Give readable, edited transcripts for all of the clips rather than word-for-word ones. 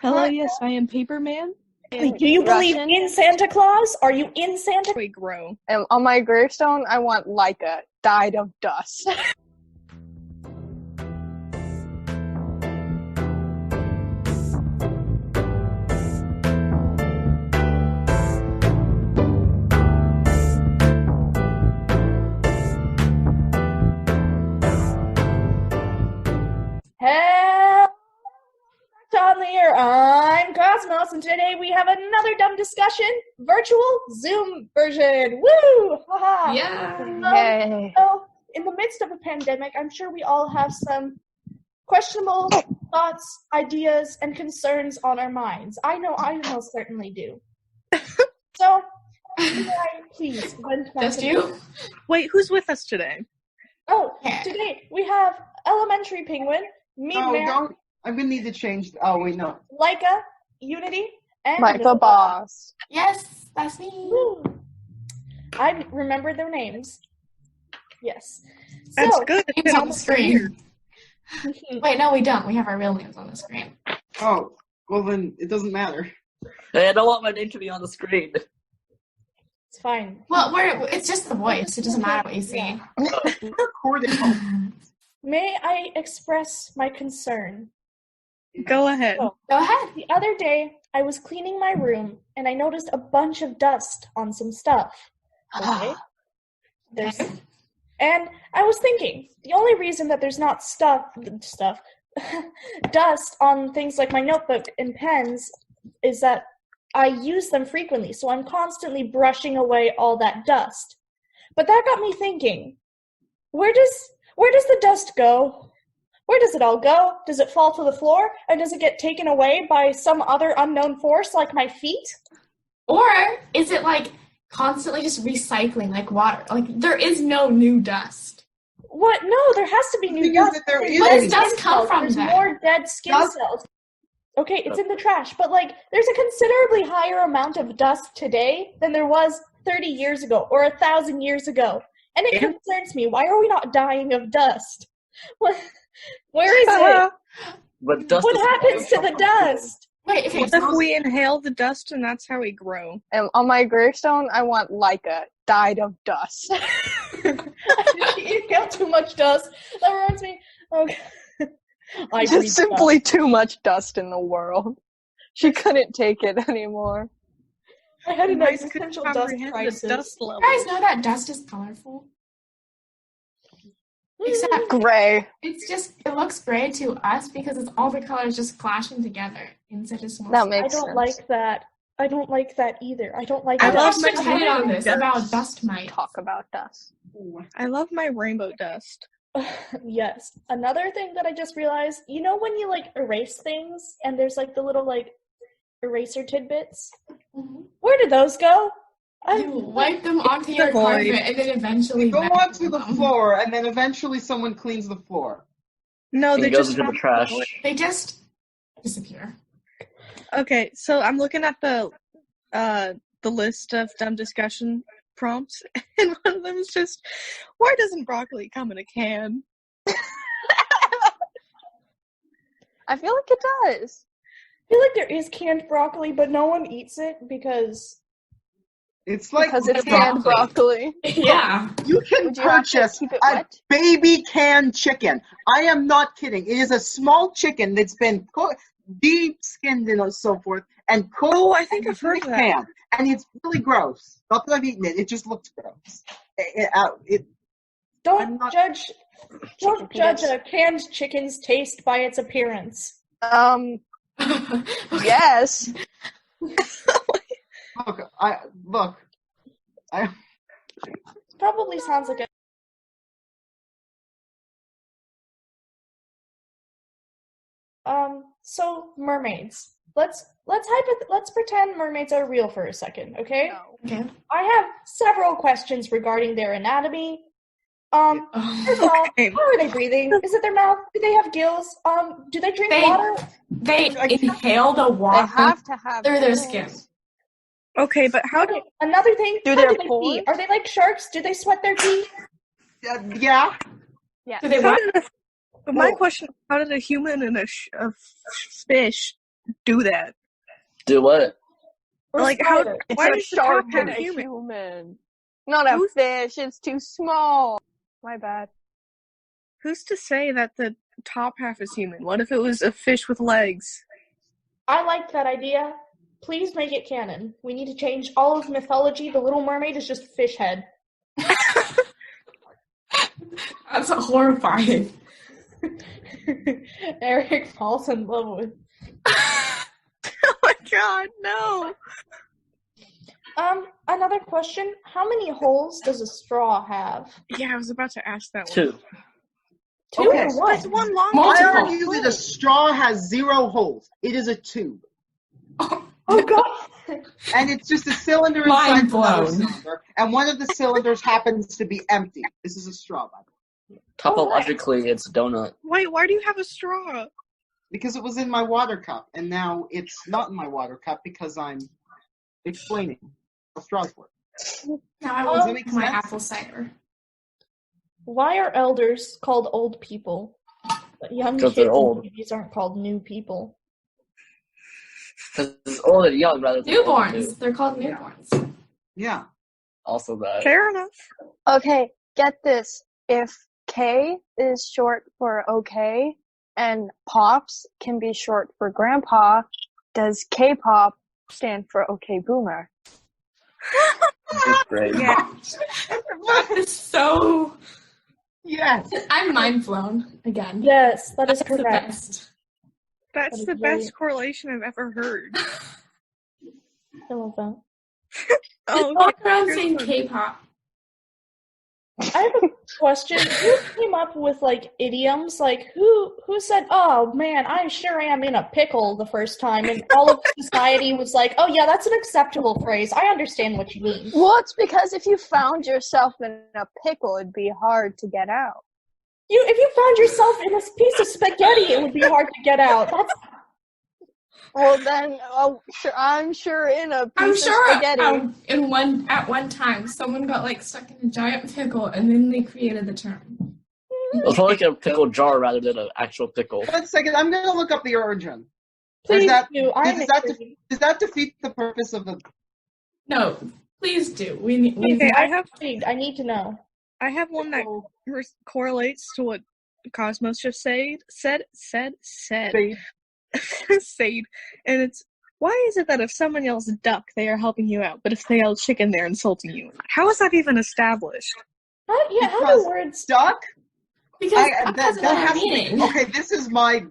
Hello, yes, I am Paperman. Do you believe in Santa Claus? Are you in Santa? We grow. And on my gravestone, I want Laika, died of dust. On the Ear, I'm Cosmos, and today we have another dumb discussion, virtual Zoom version. Woo! Haha! Yeah! Yay! So, in the midst of a pandemic, I'm sure we all have some questionable thoughts, ideas, and concerns on our minds. I know I most certainly do. So, please, vent my Just you? Wait, who's with us today? Oh, today we have Elementary Penguin, don't. I'm gonna need to change. Oh wait, no. Laika, Unity, and Laika Boss. Yes, that's me. Woo. I remember their names. Yes. That's So, good. Names on the screen. Wait, no, we don't. We have our real names on the screen. Oh, well then it doesn't matter. Hey, I don't want my name to be on the screen. It's fine. Well, it's just the voice. It doesn't matter what you see. Recording. May I express my concern? Go ahead. So, Go ahead. the other day, I was cleaning my room, and I noticed a bunch of dust on some stuff. Okay? And I was thinking, the only reason that there's not dust on things like my notebook and pens is that I use them frequently, so I'm constantly brushing away all that dust. But that got me thinking, where does the dust go? Where does it all go? Does it fall to the floor? And does it get taken away by some other unknown force like my feet? Or is it like constantly just recycling like water? Like there is no new dust. What? No, there has to be new dust. There is. Where does dust come from There's then? more dead skin cells. Okay, it's in the trash, but like there's a considerably higher amount of dust today than there was 30 years ago or 1,000 years ago. And it concerns me. Why are we not dying of dust? Where is it? But dust What happens to the dust? Wait, okay. What if we inhale the dust and that's how we grow? And on my gravestone, I want Laika, died of dust. You got too much dust. That reminds me. Okay. I breathe Just simply too much dust in the world. She couldn't take it anymore. dust. I had an Guys existential couldn't dust comprehend crisis. the dust level. You guys know that dust is colorful? Except Gray. it looks gray to us because it's all the colors just clashing together in such a small That space. makes I don't sense. like that. I don't like that either. I don't like I that. watched my a TED on this dust. about dust mites. Talk about dust. I love my rainbow dust. Yes. Another thing that I just realized, you know when you like erase things and there's like the little like eraser tidbits? Mhm. Where do those go? You wipe them onto your void. carpet and then eventually Go vacuum onto the them. floor, and then eventually someone cleans the floor. No, they It goes just into the trash. They just disappear. Okay, so I'm looking at the list of dumb discussion prompts, and one of them is just, why doesn't broccoli come in a can? I feel like it does. I feel like there is canned broccoli, but no one eats it because It's like Because it's canned broccoli. Yeah. you can Would you have to purchase keep it a wet? baby canned chicken. I am not kidding. It is a small chicken that's been deep skinned and so forth, and cooked. Oh, I think in I've heard a of that. can. And it's really gross. Not that I've eaten it. It just looks gross. I'm don't not- judge Chicken a penis. canned chicken's taste by its appearance. Yes. Look. Probably sounds like a so mermaids. Let's pretend mermaids are real for a second, okay? No. Okay. I have several questions regarding their anatomy. First of all, Okay. how are they breathing? Is it their mouth? Do they have gills? Do they drink They- water? They inhale the They water have to have through their gills. skin. Okay, but how do... Okay, another thing, Do how their do they pores? pee? Are they like sharks? Do they sweat their pee? Yeah. Yeah. Do they How what? did my question, how did a human and a fish do that? Do what? Or Like, how? spider. It's Why a does the top shark have and a human? human. Not a Who's- fish. It's too small. My bad. Who's to say that the top half is human? What if it was a fish with legs? I like that idea. Please make it canon. We need to change all of mythology. The Little Mermaid is just fish head. That's horrifying. Eric falls in love with. Oh my god, no! Another question. How many holes does a straw have? Yeah, I was about to ask that one. 2. Two Okay. or one? It's one long I Multiple. argue that a straw has 0 holes. It is a tube. Oh god! And it's just a cylinder Mind inside another blown. cylinder. And one of the cylinders happens to be empty. This is a straw, by the way. Topologically, it's donut. Wait, why do you have a straw? Because it was in my water cup. And now it's not in my water cup because I'm explaining how straws work. Now I Does will that make make my sense? apple cider. Why are elders called old people? But young Because kids they're and old. babies aren't called new people. Because it's old and young rather than old and Newborns. new. They're called newborns. Yeah. Also that. Fair enough. Okay, get this. If K is short for okay, and Pops can be short for Grandpa, does K-pop stand for okay boomer? It's great. Yeah. It's so... Yes. I'm mind blown again. Yes, that is That's the correct. best. That's That the is very- best correlation I've ever heard. I love that. Oh, Walk around here's saying one. K-pop. I have a question. Who came up with like idioms? Like who said, "Oh man, I sure am in a pickle" the first time, and all of society was like, "Oh yeah, that's an acceptable phrase. I understand what you mean." Well, it's because if you found yourself in a pickle, it'd be hard to get out. If you found yourself in a piece of spaghetti, it would be hard to get out. That's Well, then, I'm sure in a I'm piece of sure spaghetti. at one time someone got like stuck in a giant pickle and then they created the term. It's more like a pickle jar rather than an actual pickle. 1 second. I'm going to look up the origin. please that- do. I'm does that intrigued. Does that defeat the purpose of the... No, please do. We Okay, I have Intrigued. I need to know. one that correlates to what Cosmos just said, Spade? Sade, and it's, why is it that if someone yells duck, they are helping you out, but if they yell chicken, they're insulting you? How is that even established? How do Because words? Duck? because that has that another has to be... meaning. Okay, this is my...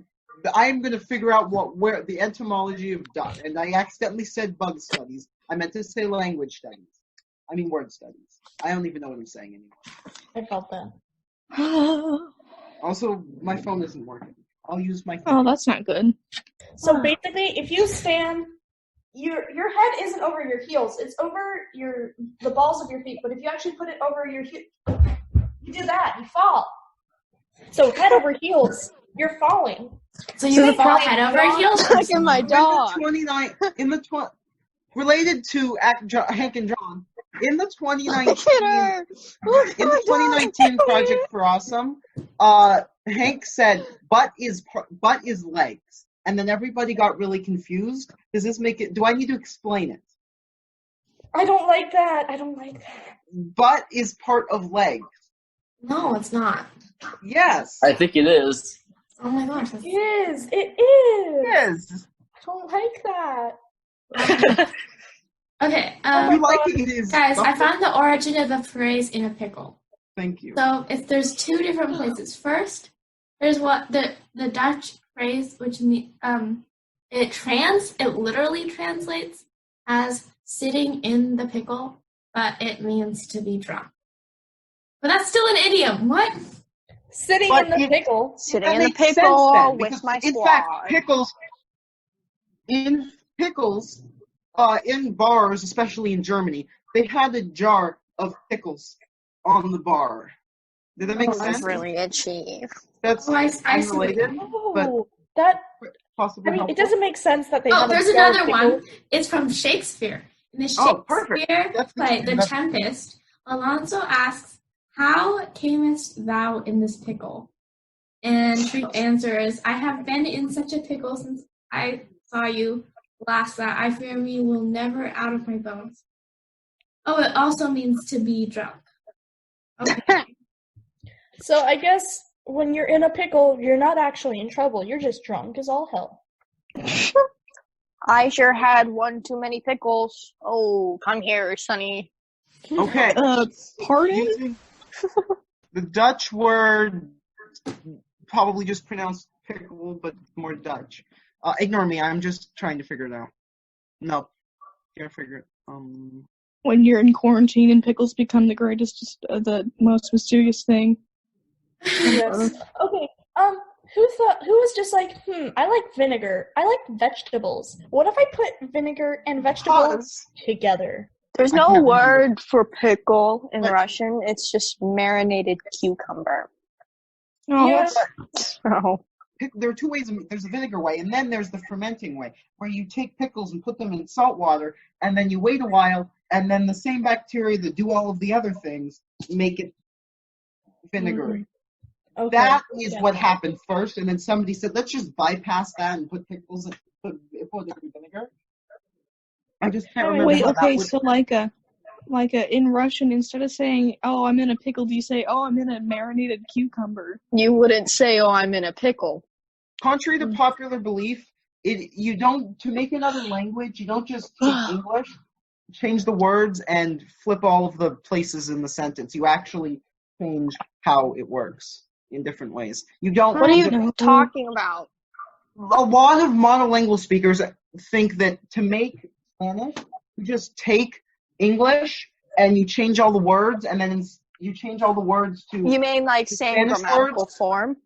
I'm going to figure out where the etymology of duck, and I accidentally said bug studies. I meant to say language studies. I mean word studies. I don't even know what I'm saying anymore. I felt that. Also, my phone isn't working. I'll use my Oh, that's not good. So basically, if you stand, your head isn't over your heels; it's over the balls of your feet. But if you actually put it over your you do that, you fall. So head over heels, you're falling. So you can fall head over heels. Look at my dog. Related to Hank and John, in the 2019 Look at her. Look at in my the 2019 dog. Project for Awesome, Hank said butt is legs, and then everybody got really confused. Does this make it? Do I need to explain it? I don't like that. Butt is part of legs. No, it's not. Yes. I think it is. Oh my gosh. It is. It is. Yes. I don't like that. Okay, You like it is. guys, I found the origin of the phrase "in a pickle." Thank you. So if there's two different places. First, there's what the Dutch phrase, which it literally translates as sitting in the pickle, but it means to be drunk. But that's still an idiom. What? Sitting But in the pickle. Sitting That in the makes sense pickle then, with because my in squad. fact, pickles, in bars, especially in Germany, they had a jar of pickles on the bar. Did that make That's sense? really itchy. That's Oh, I see what you unrelated, but Oh, that. possibly I mean, helpful. it doesn't make sense that they. Oh, have a there's jar of another pickles. one. It's from Shakespeare. In the Oh, perfect. Shakespeare That's play, good. The That's- Tempest, Alonso asks, "How camest thou in this pickle?" And Shriek answers, "I have been in such a pickle saw you last that I fear me will never out of my bones. Oh, it also means to be drunk. Okay. So I guess when you're in a pickle, you're not actually in trouble. You're just drunk as all hell. I sure had one too many pickles. Oh, come here, Sonny. Okay. Pardon? Using the Dutch word, probably just pronounced pickle, but more Dutch. Ignore me. I'm just trying to figure it out. No, can't figure it. When you're in quarantine and pickles become the most mysterious thing. Yes. Okay. Who was just like, I like vinegar. I like vegetables. What if I put vinegar and vegetables together? There's I no can't word for pickle in What? Russian. It's just marinated cucumber. Oh, Yeah. So, There are two ways. There's the vinegar way, and then there's the fermenting way, where you take pickles and put them in salt water, and then you wait a while, and then the same bacteria that do all of the other things make it vinegary. Okay. That is what happened first, and then somebody said, let's just bypass that and put pickles and put it in vinegar. I just can't remember wait, how okay, that would... so like in Russian, instead of saying, oh, I'm in a pickle, do you say, oh, I'm in a marinated cucumber? you wouldn't say, oh, I'm in a pickle. Contrary to popular belief, to make another language, you don't just take English, change the words, and flip all of the places in the sentence. You actually change how it works in different ways. You don't... What are you No. talking about? A lot of monolingual speakers think that to make Spanish, you just take English and you change all the words, and then you change all the words to... You mean like same Spanish grammatical words? form?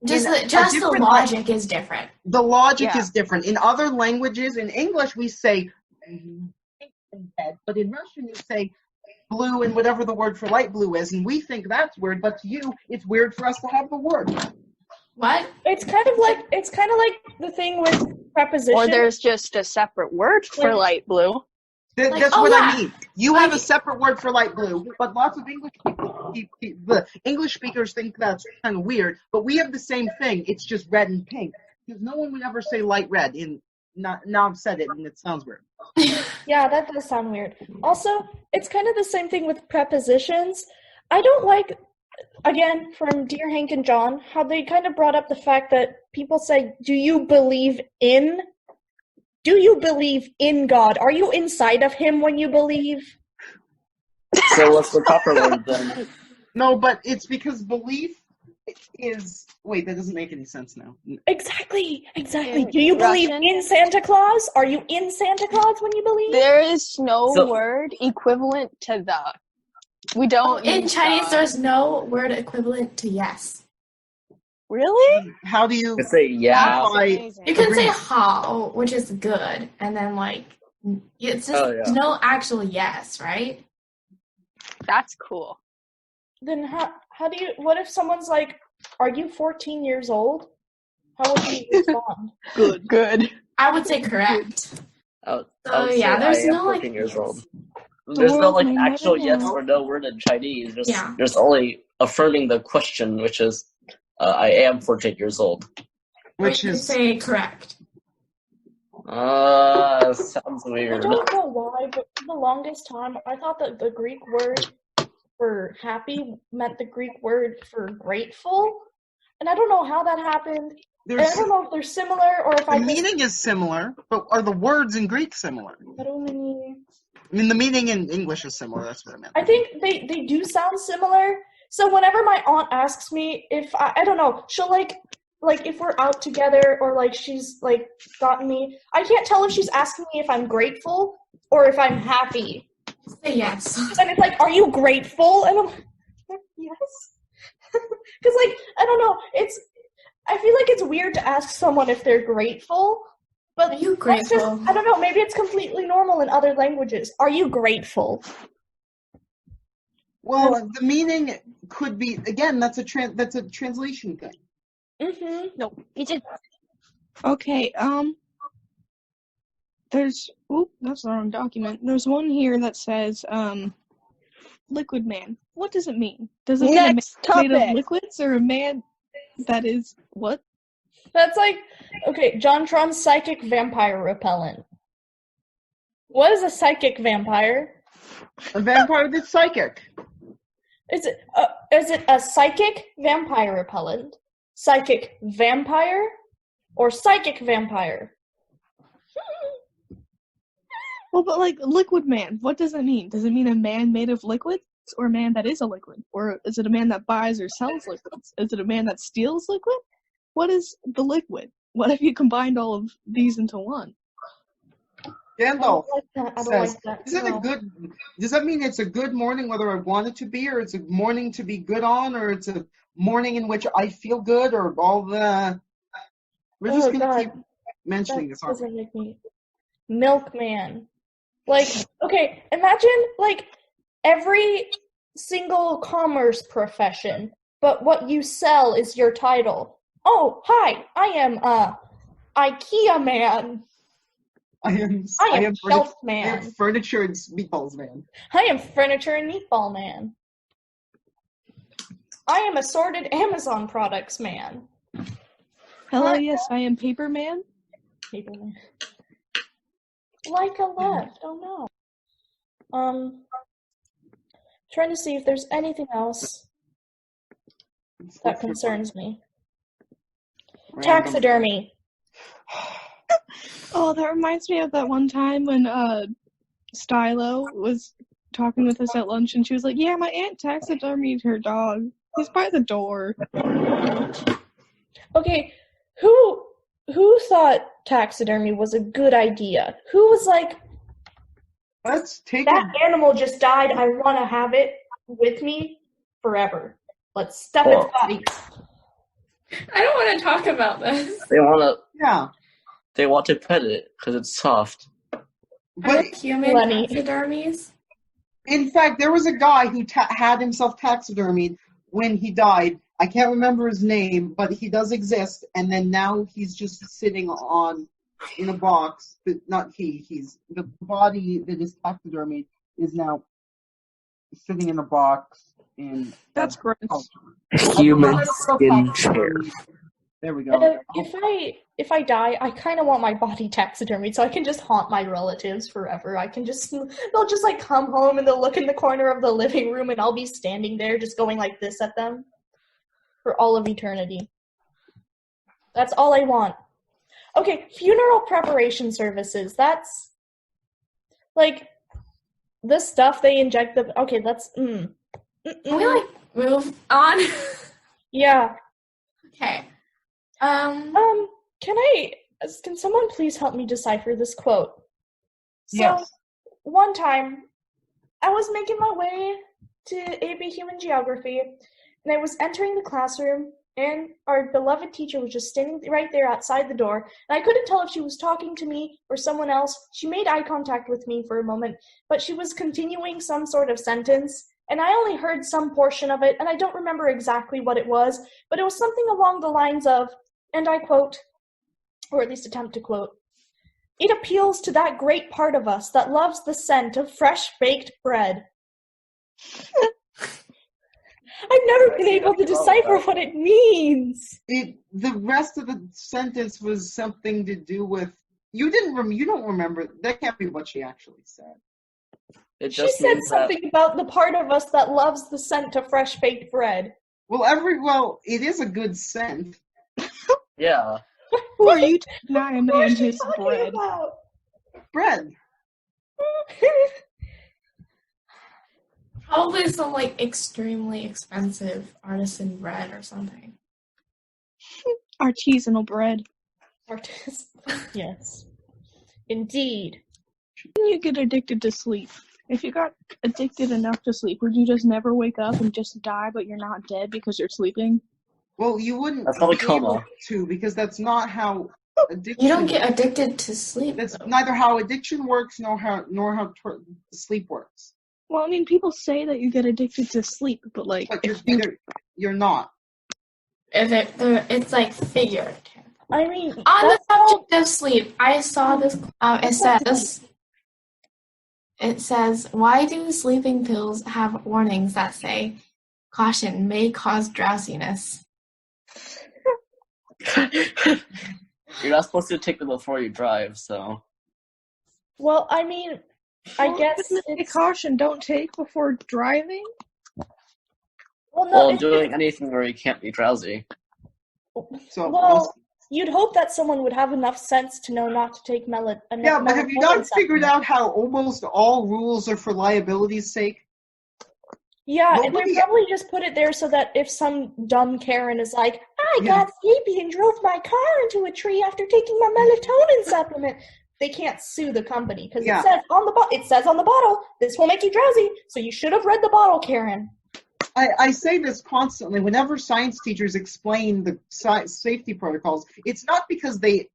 Just the different logic is different. The logic Yeah. is different. In other languages, in English, we say red, but in Russian, you say blue and whatever the word for light blue is, and we think that's weird, but to you, it's weird for us to have the word. What? It's kind of like the thing with prepositions. Or there's just a separate word for light blue. That's oh, what yeah. I mean. You have a separate word for light blue, but lots of the English speakers think that's kind of weird, but we have the same thing. It's just red and pink. Because no one would ever say light red. Now I've said it, and it sounds weird. Yeah, that does sound weird. Also, it's kind of the same thing with prepositions. I don't like, again, from Dear Hank and John, how they kind of brought up the fact that people say, do you believe in God? Are you inside of him when you believe? So what's the proper word then? No, but it's because belief is... Wait, that doesn't make any sense now. Exactly. In Do you believe Russian? in Santa Claus? Are you in Santa Claus when you believe? There is no So- word equivalent to the. We don't In use Chinese, the. there's no word equivalent to yes. Really? How do you... You say yeah. That's I- amazing. You can Agreed. say hao, which is good, and then it's just no actual yes, right? That's cool. Then how do you, what if someone's like, are you 14 years old? How would you respond? Good. I would say correct. I would So, say yeah, there's I am no, 14 years yes. old. There's no world may actual never yes know. or no word in Chinese. Yeah. There's only affirming the question, which is I am 14 years old. Which you is... say correct. Sounds I weird. don't know why, but for the longest time, I thought that the Greek word for happy meant the Greek word for grateful. And I don't know how that happened. And I don't know if they're similar or if The meaning is similar, but are the words in Greek similar? I don't really... I mean, the meaning in English is similar. That's what I meant. I think they do sound similar. So whenever my aunt asks me if I don't know, she'll like if we're out together or like she's like gotten me, I can't tell if she's asking me if I'm grateful or if I'm happy. Say yes. And it's like, are you grateful? And I'm like, yes. Because like I don't know, I feel like it's weird to ask someone if they're grateful. But Are you that's just, grateful? I don't know, maybe it's completely normal in other languages. Are you grateful? Well, the meaning could be, again, that's a translation thing. Mm-hmm. No, you just. Okay, that's the wrong document. There's one here that says, liquid man. What does it mean? Does it mean a man Next made of topic. liquids or a man that is what? That's like, okay, JonTron's psychic vampire repellent. What is a psychic vampire? A vampire that's psychic. Is it a psychic vampire repellent, psychic vampire, or psychic vampire? Well, but like liquid man, what does it mean? Does it mean a man made of liquids, or a man that is a liquid? Or is it a man that buys or sells liquids? Is it a man that steals liquid? What is the liquid? What if you combined all of these into one? Gandalf I don't says, like that. "Is it No. a good? Does that mean it's a good morning, whether I want it to be, or it's a morning to be good on, or it's a morning in which I feel good, or all the?" We're just gonna keep mentioning this, aren't we? Doesn't make me milkman. Like, okay, imagine like every single commerce profession, but what you sell is your title. Oh, hi, I am IKEA man. I am shelf I man. am furniture and meatballs man. I am furniture and meatball man. I am assorted Amazon products man. Hello, yes, I am paper man. Paper man. Laika left. Oh no. Trying to see if there's anything else that concerns me. Taxidermy. Oh, that reminds me of that one time when Stylo was talking with us at lunch, and she was like, "Yeah, my aunt taxidermied her dog. He's by the door." Okay, who thought taxidermy was a good idea? Who was like, Let's take that animal just died, I want to have it with me forever. Let's stuff its body. I don't want to talk about this. They want to pet it because it's soft. But human Lenny. taxidermies. in fact, there was a guy who had himself taxidermied when he died. I can't remember his name, but he does exist. And then now he's just sitting in a box. But not he's the body that is taxidermied is now sitting in a box in. That's gross. Human skin chair. There we go. If I die, I kind of want my body taxidermied so I can just haunt my relatives forever. They'll just like come home and they'll look in the corner of the living room and I'll be standing there just going like this at them for all of eternity. That's all I want. Okay, funeral preparation services. That's like the stuff they inject the. Okay, that's. Can we like move on? Yeah. Okay. Can someone please help me decipher this quote? So, Yes. one time, I was making my way to AB Human Geography, and I was entering the classroom, and our beloved teacher was just standing right there outside the door, and I couldn't tell if she was talking to me or someone else. She made eye contact with me for a moment, but she was continuing some sort of sentence, and I only heard some portion of it, and I don't remember exactly what it was, but it was something along the lines of, and I quote, or at least attempt to quote, "It appeals to that great part of us that loves the scent of fresh-baked bread." I've never been able to decipher what it means. The rest of the sentence was something to do with you don't remember. That can't be what she actually said. She said something about the part of us that loves the scent of fresh-baked bread. Well, it is a good scent. Yeah. Who are you to deny a What man is she his talking bread? about? Bread. Probably some like extremely expensive artisan bread or something. Artisanal bread. Artist. Yes. Indeed. When you get addicted to sleep, if you got addicted enough to sleep, would you just never wake up and just die, but you're not dead because you're sleeping? Well, you wouldn't That's probably be able coma. to, because that's not how addiction. You don't get addicted to sleep. That's though. neither how addiction works nor how sleep works. Well, I mean, people say that you get addicted to sleep, but like, But if you're not. It's like figurative. I mean, On the subject of sleep, I saw this. It says, "Why do sleeping pills have warnings that say, 'Caution may cause drowsiness'?" You're not supposed to take them before you drive, so. Well, I mean, I guess Take it's... caution, don't take before driving. Well, no, Well, doing anything where you can't be drowsy. So well, you'd hope that someone would have enough sense to know not to take melatonin. yeah, but have you not figured out how almost all rules are for liability's sake? Yeah, Nobody- they probably just put it there so that if some dumb Karen is like, I got sleepy and drove my car into a tree after taking my melatonin supplement, they can't sue the company because it says on the bottle, this will make you drowsy, so you should have read the bottle, Karen. I say this constantly. Whenever science teachers explain the safety protocols, it's not because they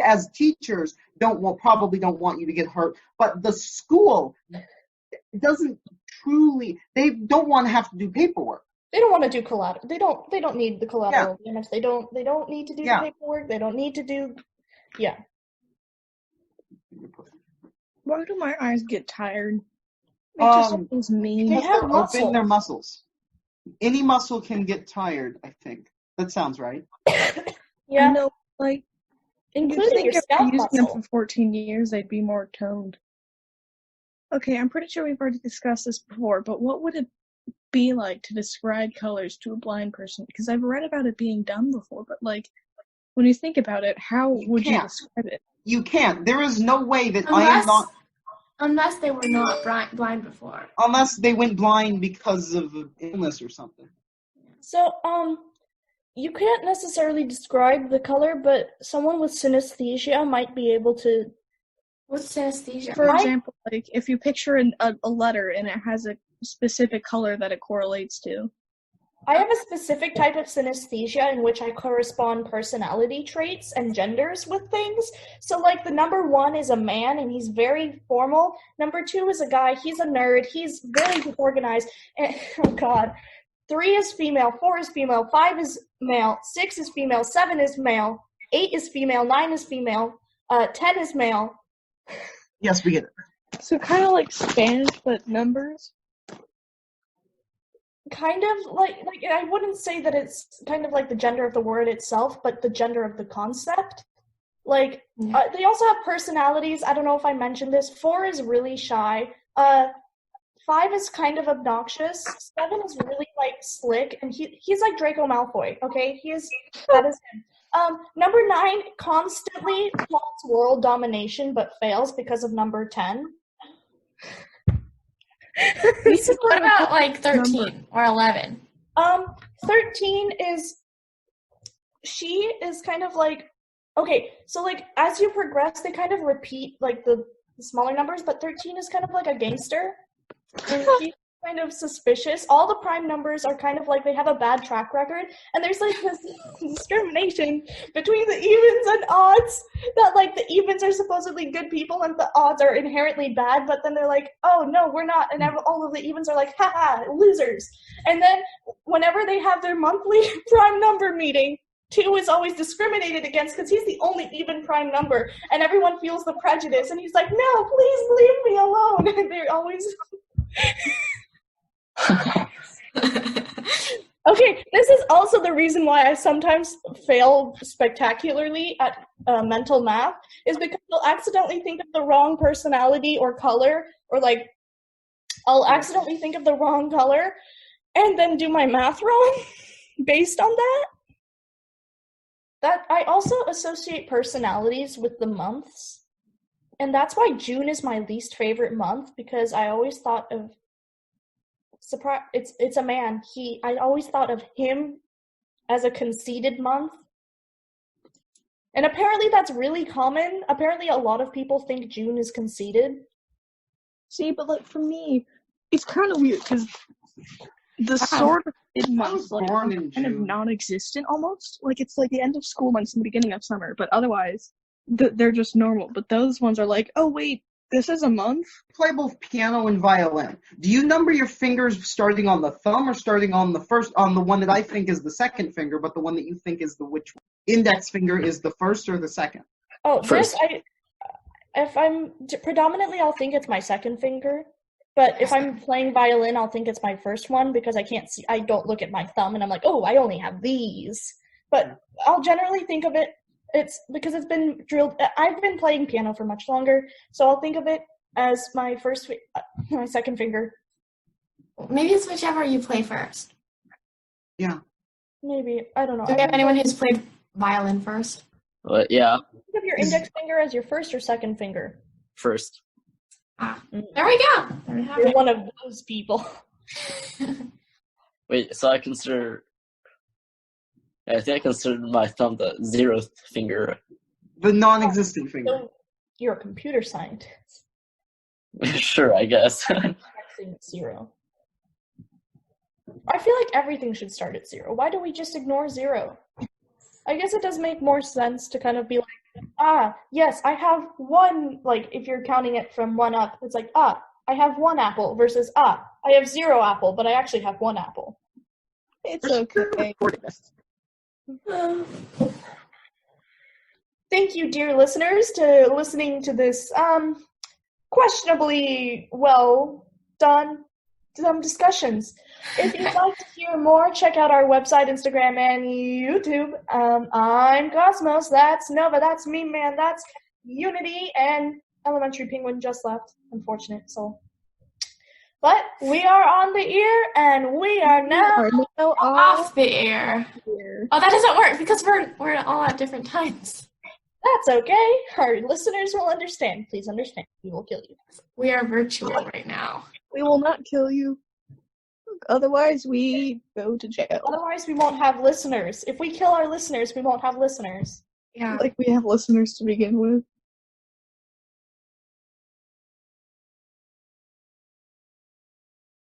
as teachers probably don't want you to get hurt, but the school doesn't truly. They don't want to have to do paperwork. They don't want to do collateral. They don't need the collateral damage. They don't need to do the paperwork. They don't need to do. Yeah. Why do my eyes get tired? It just feels mean. Because they're open their muscles. Any muscle can get tired, I think. That sounds right. Yeah. No, like, including your scalp using them muscle. for 14 years, they'd be more toned. Okay, I'm pretty sure we've already discussed this before, but what would it be like to describe colors to a blind person? Because I've read about it being done before, but like, when you think about it, how would you describe it? You can't. There is no way that I am not... Unless they were not blind before. Unless they went blind because of illness or something. So, you can't necessarily describe the color, but someone with synesthesia might be able to... What's synesthesia? For example, like, if you picture a letter and it has a specific color that it correlates to. I have a specific type of synesthesia in which I correspond personality traits and genders with things. So, like, the number 1 is a man, and he's very formal. Number 2 is a guy. He's a nerd. He's very disorganized. And, oh, God. 3 is female. 4 is female. 5 is male. 6 is female. 7 is male. 8 is female. 9 is female. 10 is male. Yes, we get it. So kind of like Spanish, but numbers? Kind of like I wouldn't say that it's kind of like the gender of the word itself, but the gender of the concept. Like, they also have personalities. I don't know if I mentioned this. 4 is really shy. 5 is kind of obnoxious. 7 is really, like, slick, and he's like Draco Malfoy, okay? That is him. Number 9 constantly plots world domination, but fails because of number 10. What about, like, 13 or 11? 13 is... She is kind of like... Okay, so, like, as you progress, they kind of repeat, like, the smaller numbers, but 13 is kind of like a gangster. And she's kind of suspicious. All the prime numbers are kind of like they have a bad track record, and there's like this discrimination between the evens and odds that like the evens are supposedly good people and the odds are inherently bad, but then they're like, oh no, we're not, and all of the evens are like, haha, losers. And then whenever they have their monthly prime number meeting, 2 is always discriminated against because he's the only even prime number, and everyone feels the prejudice, and he's like, no, please leave me alone. And they're always... Okay, this is also the reason why I sometimes fail spectacularly at mental math, is because I'll accidentally think of the wrong personality or color, or like, I'll accidentally think of the wrong color, and then do my math wrong based on that. That I also associate personalities with the months, and that's why June is my least favorite month, because I always thought of it's a man. I always thought of him as a conceited month. And apparently that's really common. Apparently a lot of people think June is conceited. See, but like for me, it's kind of weird because the sort of mid-months like born in kind of June. non-existent almost. Like it's like the end of school months and the beginning of summer, but otherwise they're just normal. But those ones are like, oh wait, this is a month? Play both piano and violin. Do you number your fingers starting on the thumb or starting on the one that I think is the second finger, but the one that you think is the which one? Index finger is the first or the second? Oh, First. If I'm predominantly, I'll think it's my second finger. But if I'm playing violin, I'll think it's my first one because I don't look at my thumb and I'm like, oh, I only have these. But I'll generally think of it, it's because it's been drilled. I've been playing piano for much longer, so I'll think of it as my second finger. Maybe it's whichever you play first. Yeah. Maybe. I don't know. Do we have anyone who's played violin first? But yeah, Think of your index finger as your first or second finger. first. There we go. There we have You're it. one of those people. Wait, so I consider. I think I consider my thumb the 0th finger. The non-existent finger. So you're a computer scientist. Sure, I guess. Practicing at 0. I feel like everything should start at 0. Why do we just ignore 0? I guess it does make more sense to kind of be like, yes, I have one, like, if you're counting it from 1 up, it's like, I have 1 apple versus, I have 0 apple, but I actually have 1 apple. It's okay. Thank you, dear listeners, to listening to this, questionably well done discussions. If you'd like to hear more, check out our website, Instagram, and YouTube. I'm Cosmos, that's Nova, that's Me Man, that's Unity, and Elementary Penguin just left. Unfortunate soul. But we are on the ear, and we are now Off the air. Oh, that doesn't work because we're all at different times. That's okay. Our listeners will understand. Please understand. We will kill you. We are virtual right now. We will not kill you. Otherwise, we go to jail. Otherwise, we won't have listeners. If we kill our listeners, we won't have listeners. Yeah. Like we have listeners to begin with.